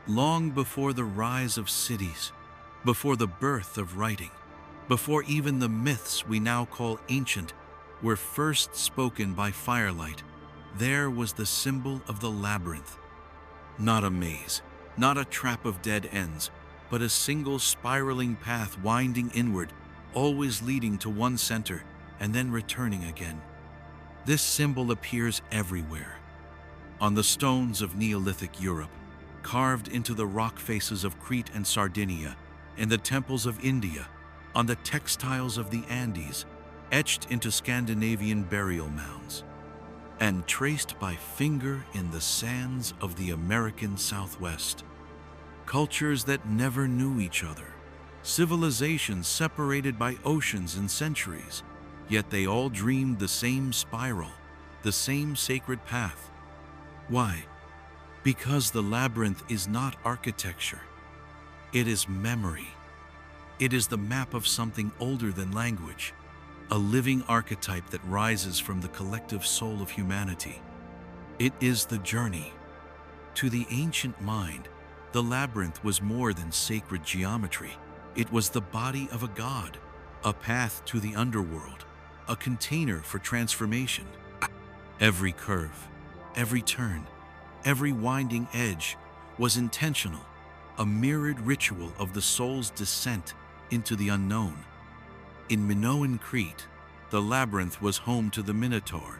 long before the rise of cities, before the birth of writing, before even the myths we now call ancient were first spoken by firelight, there was the symbol of the labyrinth. Not a maze, not a trap of dead ends, but a single spiraling path winding inward, always leading to one center and then returning again. This symbol appears everywhere. On the stones of Neolithic Europe, carved into the rock faces of Crete and Sardinia, in the temples of India, on the textiles of the Andes, etched into Scandinavian burial mounds, and traced by finger in the sands of the American Southwest. Cultures that never knew each other, civilizations separated by oceans and centuries, yet they all dreamed the same spiral, the same sacred path. Why? Because the labyrinth is not architecture. It is memory. It is the map of something older than language, a living archetype that rises from the collective soul of humanity. It is the journey. To the ancient mind, the labyrinth was more than sacred geometry. It was the body of a god, a path to the underworld, a container for transformation. Every curve, every turn, every winding edge was intentional, a mirrored ritual of the soul's descent into the unknown. In Minoan Crete, the labyrinth was home to the Minotaur,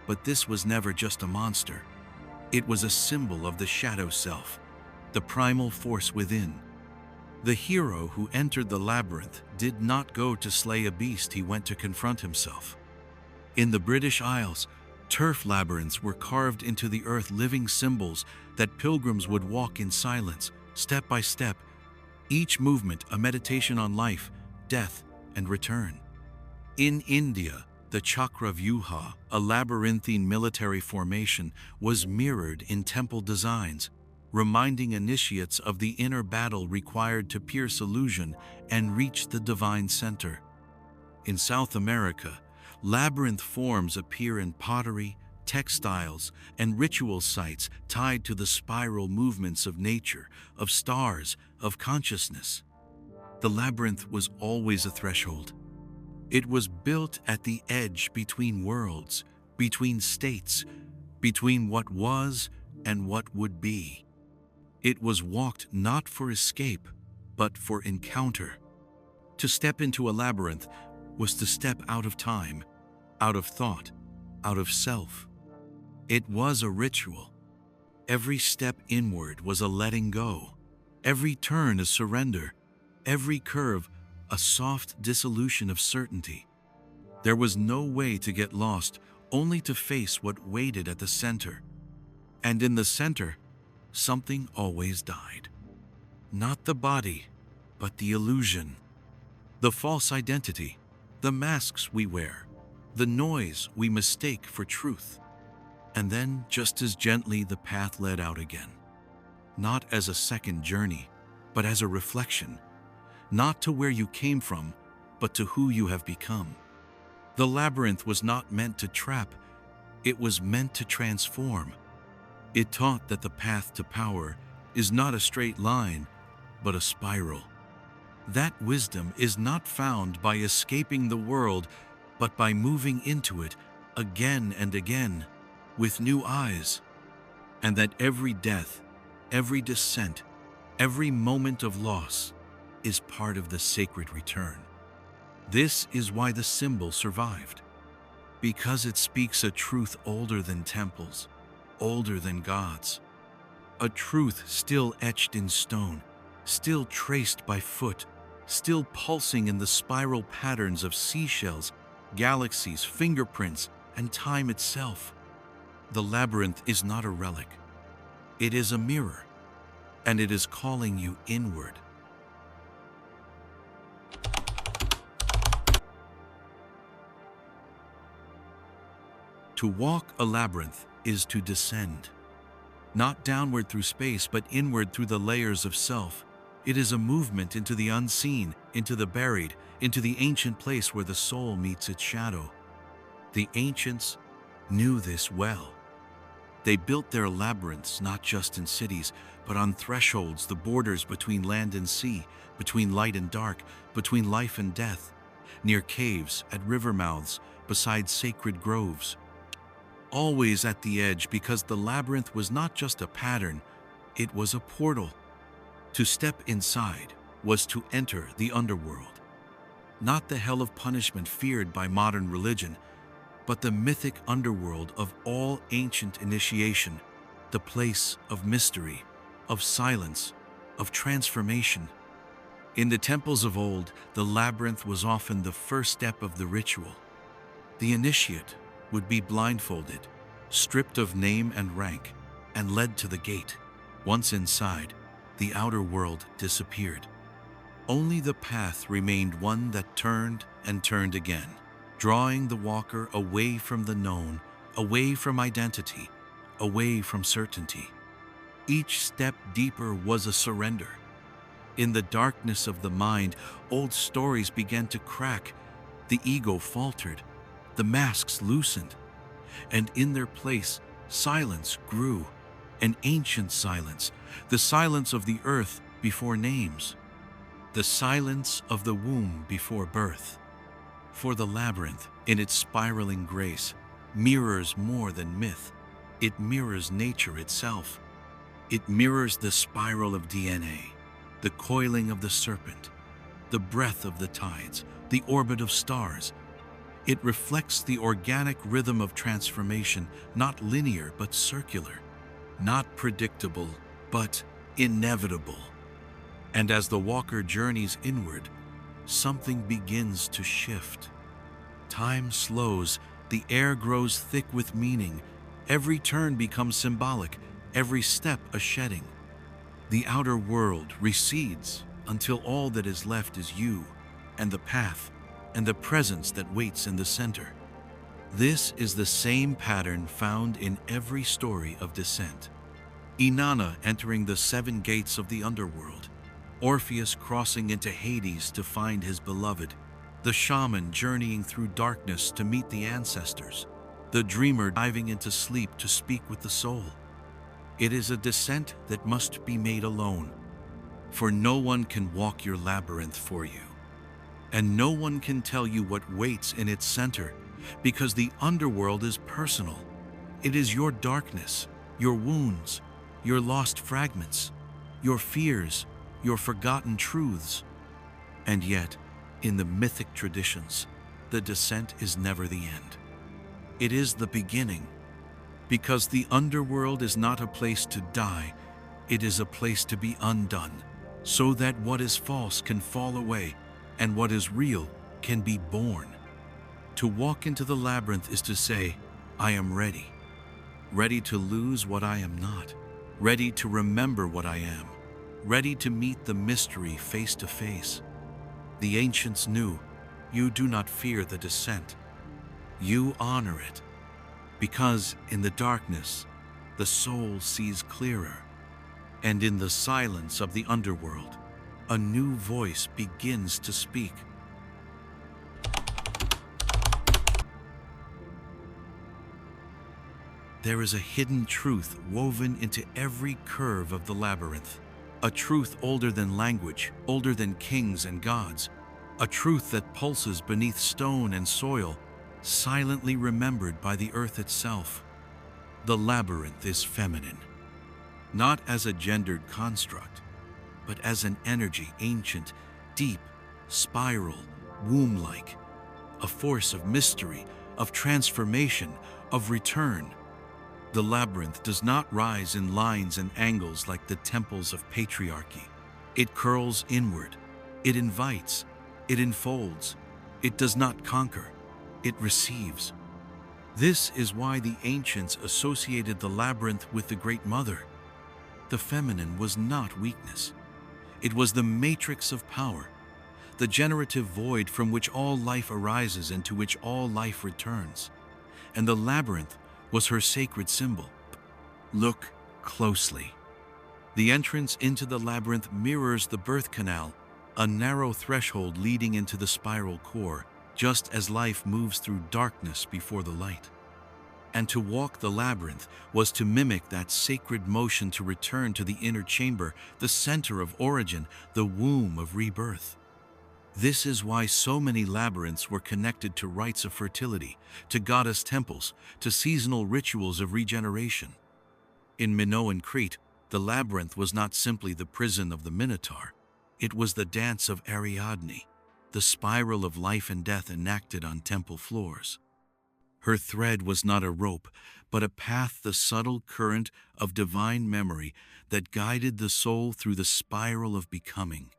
but this was never just a monster. It was a symbol of the shadow self, the primal force within. The hero who entered the labyrinth did not go to slay a beast, he went to confront himself. In the British Isles, turf labyrinths were carved into the earth, living symbols that pilgrims would walk in silence, step by step, each movement a meditation on life, death, and return. In India, the Chakravyuha, a labyrinthine military formation, was mirrored in temple designs, reminding initiates of the inner battle required to pierce illusion and reach the divine center. In South America, labyrinth forms appear in pottery, textiles, and ritual sites tied to the spiral movements of nature, of stars, of consciousness. The labyrinth was always a threshold. It was built at the edge between worlds, between states, between what was and what would be. It was walked not for escape, but for encounter. To step into a labyrinth was to step out of time, out of thought, out of self. It was a ritual. Every step inward was a letting go, every turn a surrender, every curve a soft dissolution of certainty. There was no way to get lost, only to face what waited at the center. And in the center, something always died. Not the body, but the illusion. The false identity, the masks we wear, the noise we mistake for truth. And then, just as gently, the path led out again. Not as a second journey, but as a reflection. Not to where you came from, but to who you have become. The labyrinth was not meant to trap, it was meant to transform. It taught that the path to power is not a straight line, but a spiral. That wisdom is not found by escaping the world, but by moving into it again and again, with new eyes. And that every death, every descent, every moment of loss is part of the sacred return. This is why the symbol survived. Because it speaks a truth older than temples, older than gods. A truth still etched in stone, still traced by foot, still pulsing in the spiral patterns of seashells, galaxies, fingerprints, and time itself. The labyrinth is not a relic. It is a mirror, and it is calling you inward. To walk a labyrinth is to descend. Not downward through space, but inward through the layers of self. It is a movement into the unseen, into the buried, into the ancient place where the soul meets its shadow. The ancients knew this well. They built their labyrinths not just in cities, but on thresholds, the borders between land and sea, between light and dark, between life and death, near caves, at river mouths, beside sacred groves. Always at the edge, because the labyrinth was not just a pattern, it was a portal. To step inside was to enter the underworld. Not the hell of punishment feared by modern religion, but the mythic underworld of all ancient initiation, the place of mystery, of silence, of transformation. In the temples of old, the labyrinth was often the first step of the ritual. The initiate would be blindfolded, stripped of name and rank, and led to the gate. Once inside, the outer world disappeared. Only the path remained, one that turned and turned again, drawing the walker away from the known, away from identity, away from certainty. Each step deeper was a surrender. In the darkness of the mind, old stories began to crack, the ego faltered, the masks loosened, and in their place, silence grew, an ancient silence, the silence of the earth before names, the silence of the womb before birth. For the labyrinth, in its spiraling grace, mirrors more than myth. It mirrors nature itself. It mirrors the spiral of DNA, the coiling of the serpent, the breath of the tides, the orbit of stars. It reflects the organic rhythm of transformation, not linear but circular, not predictable but inevitable. And as the walker journeys inward, something begins to shift. Time slows, the air grows thick with meaning. Every turn becomes symbolic, every step a shedding. The outer world recedes until all that is left is you, and the path, and the presence that waits in the center. This is the same pattern found in every story of descent. Inanna entering the 7 gates of the underworld, Orpheus crossing into Hades to find his beloved, the shaman journeying through darkness to meet the ancestors, the dreamer diving into sleep to speak with the soul. It is a descent that must be made alone, for no one can walk your labyrinth for you, and no one can tell you what waits in its center, because the underworld is personal. It is your darkness, your wounds, your lost fragments, your fears, your forgotten truths. And yet, in the mythic traditions, the descent is never the end. It is the beginning, because the underworld is not a place to die, it is a place to be undone, so that what is false can fall away, and what is real can be born. To walk into the labyrinth is to say, I am ready. Ready to lose what I am not. Ready to remember what I am. Ready to meet the mystery face to face. The ancients knew, you do not fear the descent. You honor it, because in the darkness, the soul sees clearer, and in the silence of the underworld, a new voice begins to speak. There is a hidden truth woven into every curve of the labyrinth, a truth older than language, older than kings and gods, a truth that pulses beneath stone and soil, silently remembered by the earth itself. The labyrinth is feminine, not as a gendered construct, but as an energy, ancient, deep, spiral, womb-like, a force of mystery, of transformation, of return. The labyrinth does not rise in lines and angles like the temples of patriarchy. It curls inward, it invites, it enfolds, it does not conquer, it receives. This is why the ancients associated the labyrinth with the Great Mother. The feminine was not weakness. It was the matrix of power, the generative void from which all life arises and to which all life returns. And the labyrinth was her sacred symbol. Look closely. The entrance into the labyrinth mirrors the birth canal, a narrow threshold leading into the spiral core, just as life moves through darkness before the light. And to walk the labyrinth was to mimic that sacred motion to return to the inner chamber, the center of origin, the womb of rebirth. This is why so many labyrinths were connected to rites of fertility, to goddess temples, to seasonal rituals of regeneration. In Minoan Crete, the labyrinth was not simply the prison of the Minotaur. It was the dance of Ariadne, the spiral of life and death enacted on temple floors. Her thread was not a rope, but a path, the subtle current of divine memory that guided the soul through the spiral of becoming.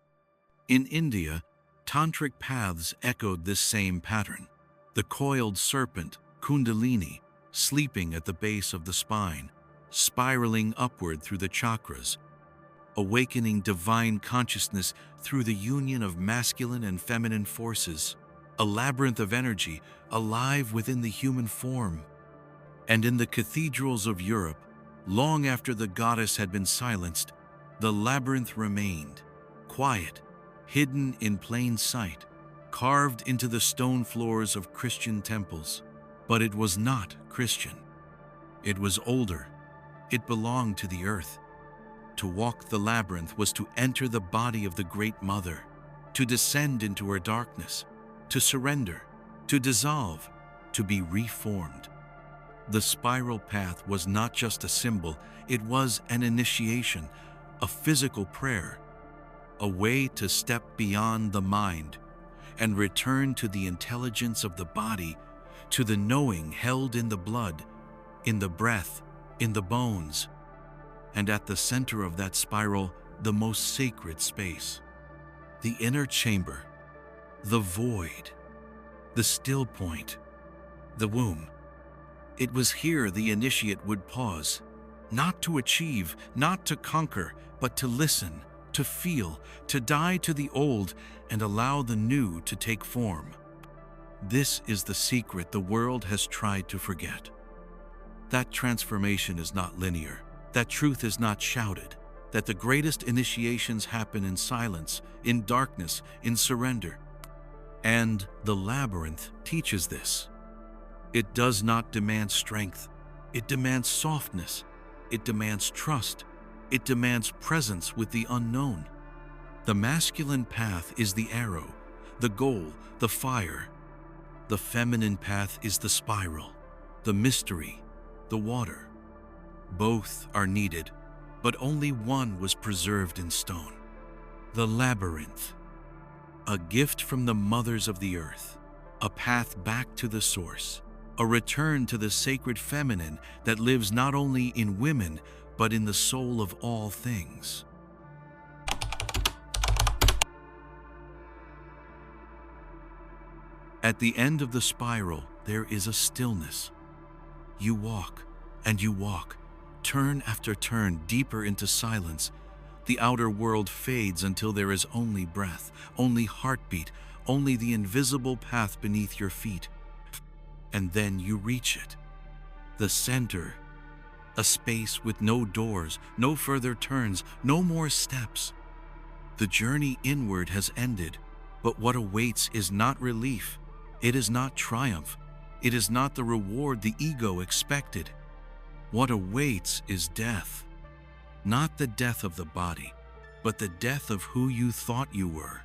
In India, tantric paths echoed this same pattern. The coiled serpent, Kundalini, sleeping at the base of the spine, spiraling upward through the chakras, awakening divine consciousness through the union of masculine and feminine forces, a labyrinth of energy alive within the human form. And in the cathedrals of Europe, long after the goddess had been silenced, the labyrinth remained, quiet, hidden in plain sight, carved into the stone floors of Christian temples. But it was not Christian. It was older. It belonged to the earth. To walk the labyrinth was to enter the body of the Great Mother, to descend into her darkness, to surrender, to dissolve, to be reformed. The spiral path was not just a symbol, it was an initiation, a physical prayer, a way to step beyond the mind and return to the intelligence of the body, to the knowing held in the blood, in the breath, in the bones. And at the center of that spiral, the most sacred space, the inner chamber, the void, the still point, the womb. It was here the initiate would pause, not to achieve, not to conquer, but to listen, to feel, to die to the old and allow the new to take form. This is the secret the world has tried to forget. That transformation is not linear, that truth is not shouted, that the greatest initiations happen in silence, in darkness, in surrender. And the labyrinth teaches this. It does not demand strength. It demands softness. It demands trust. It demands presence with the unknown. The masculine path is the arrow, the goal, the fire. The feminine path is the spiral, the mystery, the water. Both are needed, but only one was preserved in stone. The labyrinth, a gift from the mothers of the earth, a path back to the source, a return to the sacred feminine that lives not only in women, but in the soul of all things. At the end of the spiral, there is a stillness. You walk, and you walk, turn after turn, deeper into silence. The outer world fades until there is only breath, only heartbeat, only the invisible path beneath your feet. And then you reach it. The center, a space with no doors, no further turns, no more steps. The journey inward has ended, but what awaits is not relief. It is not triumph. It is not the reward the ego expected. What awaits is death. Not the death of the body, but the death of who you thought you were.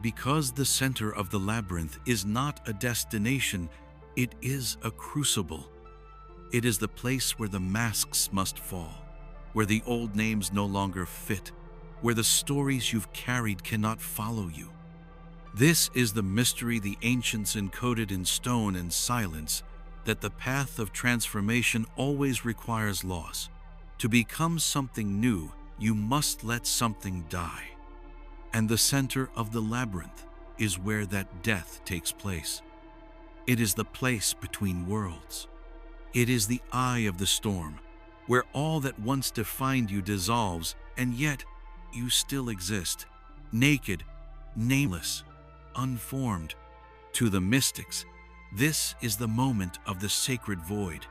Because the center of the labyrinth is not a destination, it is a crucible. It is the place where the masks must fall, where the old names no longer fit, where the stories you've carried cannot follow you. This is the mystery the ancients encoded in stone and silence, that the path of transformation always requires loss. To become something new, you must let something die. And the center of the labyrinth is where that death takes place. It is the place between worlds. It is the eye of the storm, where all that once defined you dissolves, and yet you still exist, naked, nameless, unformed. To the mystics, this is the moment of the sacred void.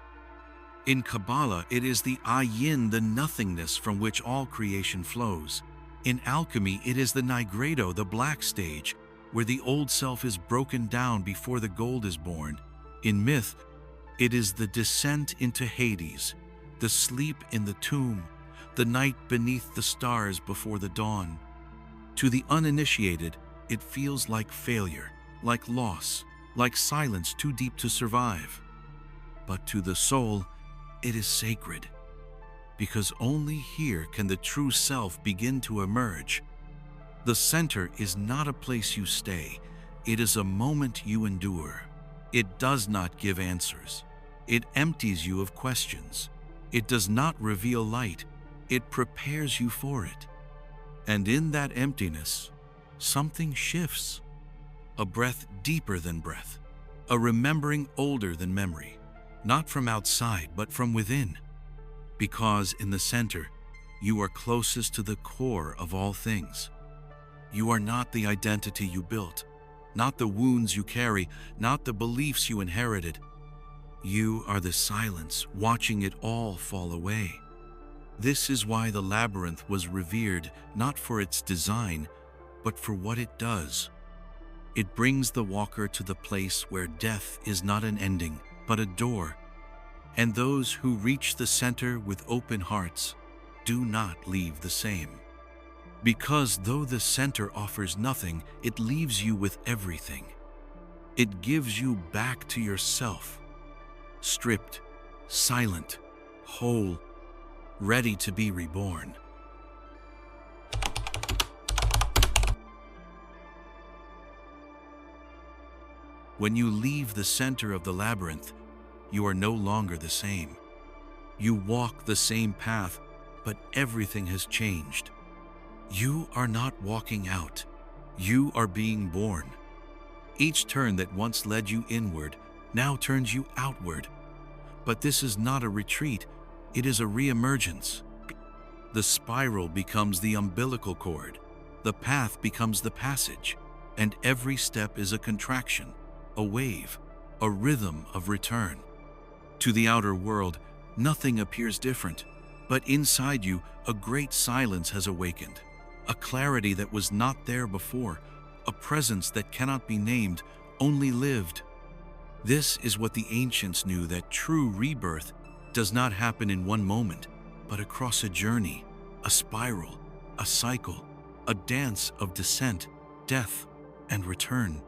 In Kabbalah, it is the ayin, the nothingness from which all creation flows. In alchemy, it is the nigredo, the black stage, where the old self is broken down before the gold is born. In myth, It is the descent into Hades, the sleep in the tomb, the night beneath the stars before the dawn. To the uninitiated, it feels like failure, like loss, like silence too deep to survive. But to the soul, it is sacred, because only here can the true self begin to emerge. The center is not a place you stay, it is a moment you endure. It does not give answers. It empties you of questions. It does not reveal light. It prepares you for it. And in that emptiness, something shifts. A breath deeper than breath. A remembering older than memory. Not from outside, but from within. Because in the center, you are closest to the core of all things. You are not the identity you built, not the wounds you carry, not the beliefs you inherited. You are the silence, watching it all fall away. This is why the labyrinth was revered not for its design, but for what it does. It brings the walker to the place where death is not an ending, but a door. And those who reach the center with open hearts do not leave the same. Because though the center offers nothing, it leaves you with everything. It gives you back to yourself, stripped, silent, whole, ready to be reborn. When you leave the center of the labyrinth, you are no longer the same. You walk the same path, but everything has changed. You are not walking out. You are being born. Each turn that once led you inward now turns you outward. But this is not a retreat, it is a re-emergence. The spiral becomes the umbilical cord, the path becomes the passage, and every step is a contraction, a wave, a rhythm of return. To the outer world, nothing appears different, but inside you, a great silence has awakened, a clarity that was not there before, a presence that cannot be named, only lived. This is what the ancients knew, that true rebirth does not happen in one moment, but across a journey, a spiral, a cycle, a dance of descent, death, and return.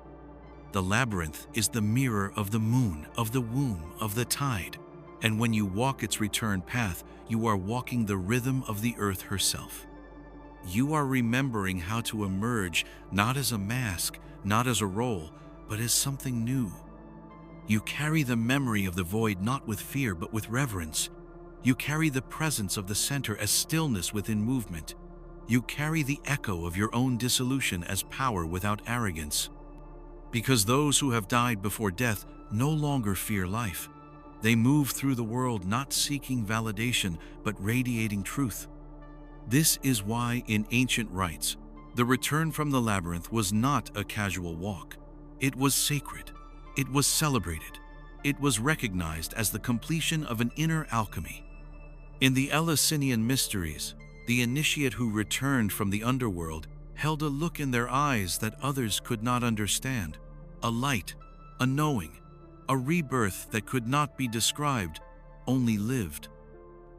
The labyrinth is the mirror of the moon, of the womb, of the tide. And when you walk its return path, you are walking the rhythm of the earth herself. You are remembering how to emerge, not as a mask, not as a role, but as something new. You carry the memory of the void not with fear, but with reverence. You carry the presence of the center as stillness within movement. You carry the echo of your own dissolution as power without arrogance. Because those who have died before death no longer fear life. They move through the world not seeking validation, but radiating truth. This is why in ancient rites, the return from the labyrinth was not a casual walk. It was sacred. It was celebrated. It was recognized as the completion of an inner alchemy. In the Eleusinian mysteries, the initiate who returned from the underworld held a look in their eyes that others could not understand, a light, a knowing, a rebirth that could not be described, only lived.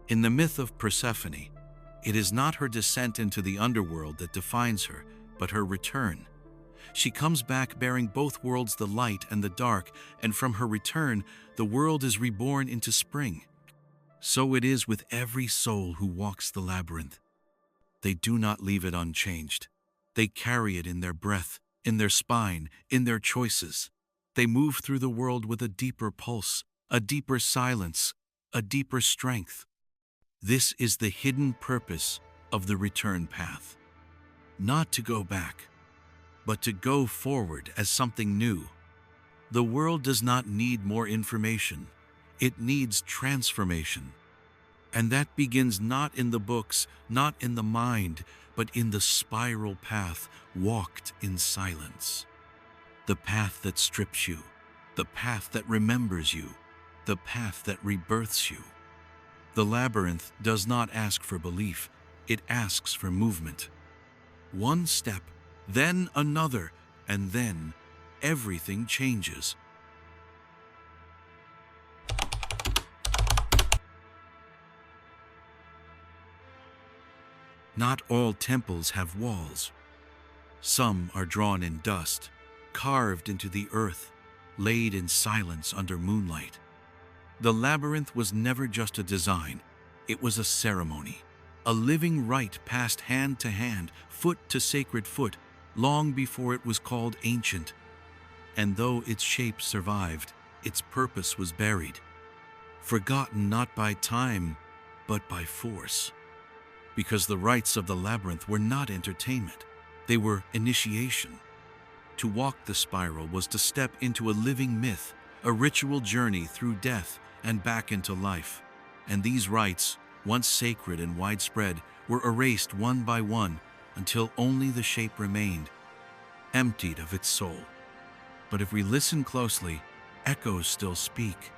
In the myth of Persephone, it is not her descent into the underworld that defines her, but her return. She comes back bearing both worlds, the light and the dark, and from her return, the world is reborn into spring. So it is with every soul who walks the labyrinth. They do not leave it unchanged. They carry it in their breath, in their spine, in their choices. They move through the world with a deeper pulse, a deeper silence, a deeper strength. This is the hidden purpose of the return path. Not to go back, but to go forward as something new. The world does not need more information. It needs transformation. And that begins not in the books, not in the mind, but in the spiral path walked in silence. The path that strips you, the path that remembers you, the path that rebirths you. The labyrinth does not ask for belief, it asks for movement. One step, then another, and then everything changes. Not all temples have walls. Some are drawn in dust, carved into the earth, laid in silence under moonlight. The labyrinth was never just a design, it was a ceremony, a living rite passed hand to hand, foot to sacred foot, long before it was called ancient. And though its shape survived, its purpose was buried, forgotten not by time, but by force. Because the rites of the labyrinth were not entertainment, they were initiation. To walk the spiral was to step into a living myth, a ritual journey through death and back into life. And these rites, once sacred and widespread, were erased one by one until only the shape remained, emptied of its soul. But if we listen closely, echoes still speak.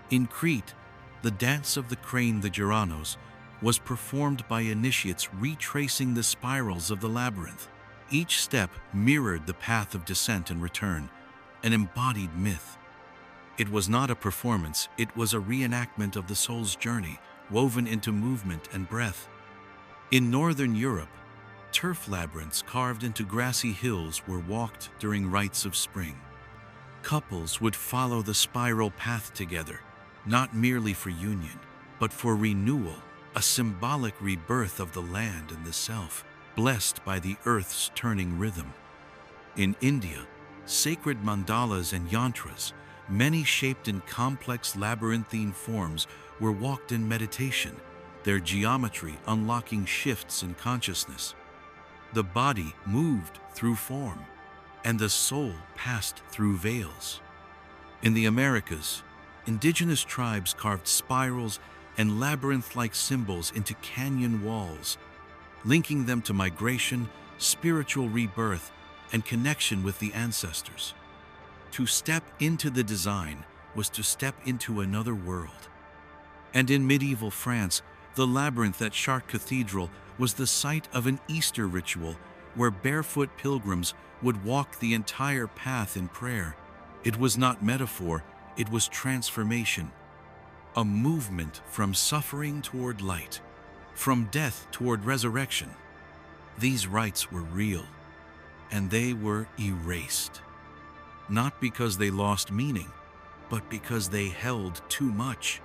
In Crete, the dance of the crane, the Geranos, was performed by initiates retracing the spirals of the labyrinth. Each step mirrored the path of descent and return, an embodied myth. It was not a performance, it was a reenactment of the soul's journey, woven into movement and breath. In Northern Europe, turf labyrinths carved into grassy hills were walked during rites of spring. Couples would follow the spiral path together, not merely for union, but for renewal, a symbolic rebirth of the land and the self, blessed by the earth's turning rhythm. In India, sacred mandalas and yantras, many shaped in complex labyrinthine forms, were walked in meditation, their geometry unlocking shifts in consciousness. The body moved through form, and the soul passed through veils. In the Americas, indigenous tribes carved spirals and labyrinth-like symbols into canyon walls, linking them to migration, spiritual rebirth, and connection with the ancestors. To step into the design was to step into another world. And in medieval France, the labyrinth at Chartres Cathedral was the site of an Easter ritual where barefoot pilgrims would walk the entire path in prayer. It was not metaphor, it was transformation. A movement from suffering toward light, from death toward resurrection. These rites were real, and they were erased. Not because they lost meaning, but because they held too much.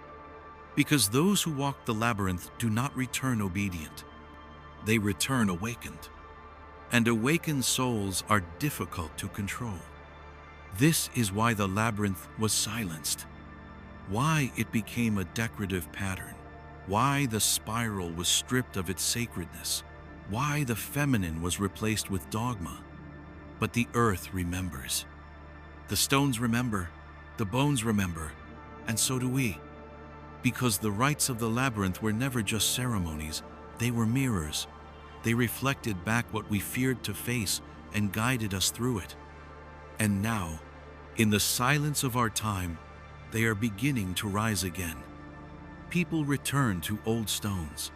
Because those who walk the labyrinth do not return obedient. They return awakened. And awakened souls are difficult to control. This is why the labyrinth was silenced. Why it became a decorative pattern, why the spiral was stripped of its sacredness, why the feminine was replaced with dogma. But the earth remembers. The stones remember, the bones remember, and so do we. Because the rites of the labyrinth were never just ceremonies, they were mirrors. They reflected back what we feared to face and guided us through it. And now, in the silence of our time, they are beginning to rise again. People return to old stones.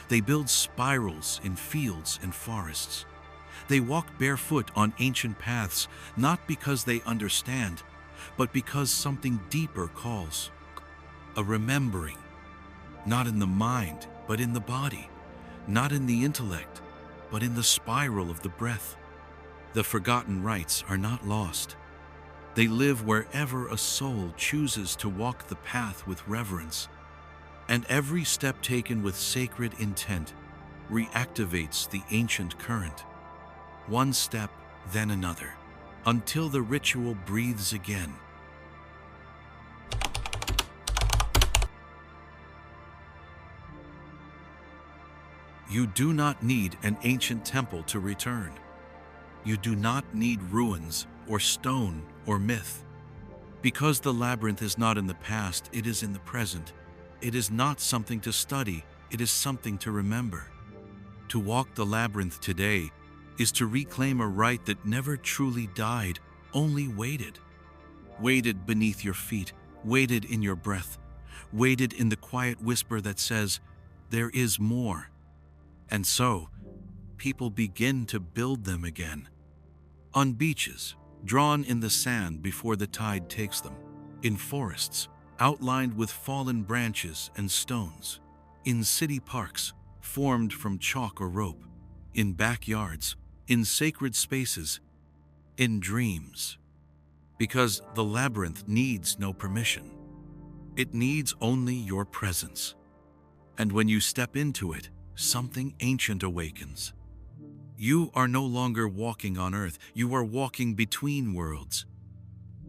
They build spirals in fields and forests. They walk barefoot on ancient paths, not because they understand, but because something deeper calls. A remembering, not in the mind, but in the body, not in the intellect, but in the spiral of the breath. The forgotten rites are not lost. They live wherever a soul chooses to walk the path with reverence. And every step taken with sacred intent reactivates the ancient current. One step, then another, until the ritual breathes again. You do not need an ancient temple to return. You do not need ruins or stone or myth. Because the labyrinth is not in the past, it is in the present. It is not something to study, it is something to remember. To walk the labyrinth today is to reclaim a rite that never truly died, only waited. Waited beneath your feet, waited in your breath, waited in the quiet whisper that says, there is more. And so, people begin to build them again. On beaches, drawn in the sand before the tide takes them. In forests, outlined with fallen branches and stones. In city parks, formed from chalk or rope, in backyards, in sacred spaces, in dreams. Because the labyrinth needs no permission. It needs only your presence. And when you step into it, something ancient awakens. You are no longer walking on earth, you are walking between worlds.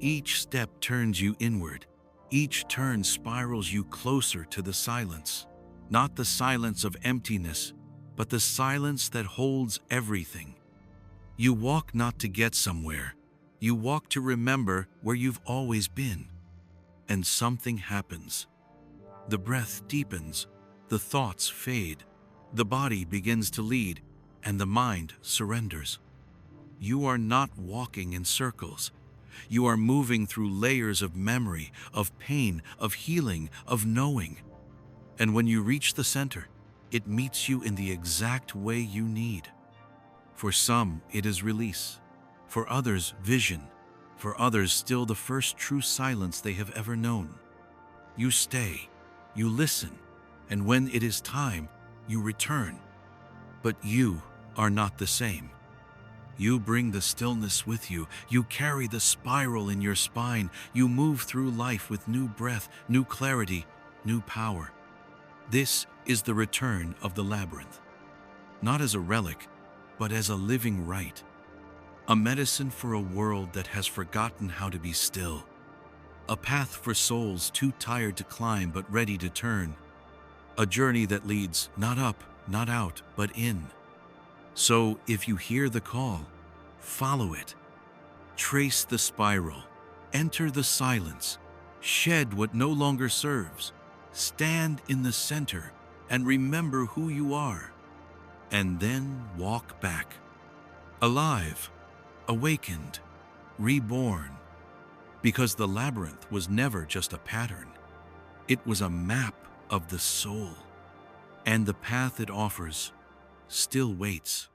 Each step turns you inward. Each turn spirals you closer to the silence. Not the silence of emptiness, but the silence that holds everything. You walk not to get somewhere. You walk to remember where you've always been. And something happens. The breath deepens, the thoughts fade, the body begins to lead, and the mind surrenders. You are not walking in circles. You are moving through layers of memory, of pain, of healing, of knowing. And when you reach the center, it meets you in the exact way you need. For some, it is release. For others, vision. For others, still the first true silence they have ever known. You stay, you listen, and when it is time, you return. But you are not the same. You bring the stillness with you. You carry the spiral in your spine. You move through life with new breath, new clarity, new power. This is the return of the labyrinth. Not as a relic, but as a living rite. A medicine for a world that has forgotten how to be still. A path for souls too tired to climb but ready to turn. A journey that leads not up, not out, but in. So if you hear the call, follow it. Trace the spiral. Enter the silence. Shed what no longer serves. Stand in the center and remember who you are. And then walk back. Alive, awakened, reborn. Because the labyrinth was never just a pattern. It was a map of the soul. And the path it offers still waits.